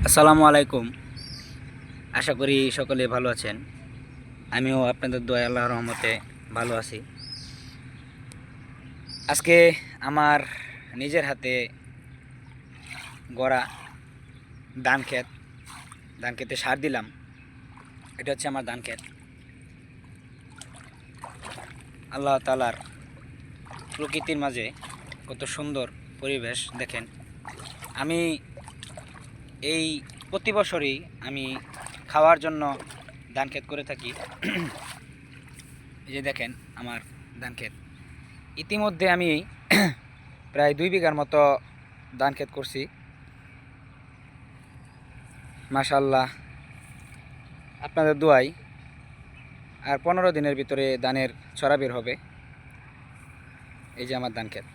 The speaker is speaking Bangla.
আসসালামু আলাইকুম। আশা করি সকলে ভালো আছেন। আমিও আপনাদের দোয়ায় আল্লাহর রহমতে ভালো আছি। আজকে আমার নিজের হাতে গড়া ধান ক্ষেত, ধান খেতে সার দিলাম। এটা হচ্ছে আমার ধান ক্ষেত। আল্লাহ তাআলার প্রকৃতির মাঝে কত সুন্দর পরিবেশ দেখেন। আমি এই প্রতি বছরই আমি খাওয়ার জন্য ধান ক্ষেত করে থাকি। এই যে দেখেন আমার ধান ক্ষেত। ইতিমধ্যে আমি প্রায় 2 বিঘার মতো ধান ক্ষেত করছি। মাশাআল্লাহ, আপনাদের দোয়াই আর 15 দিনের ভিতরে ধানের ছড়া বের হবে। এই যে আমার ধান ক্ষেত।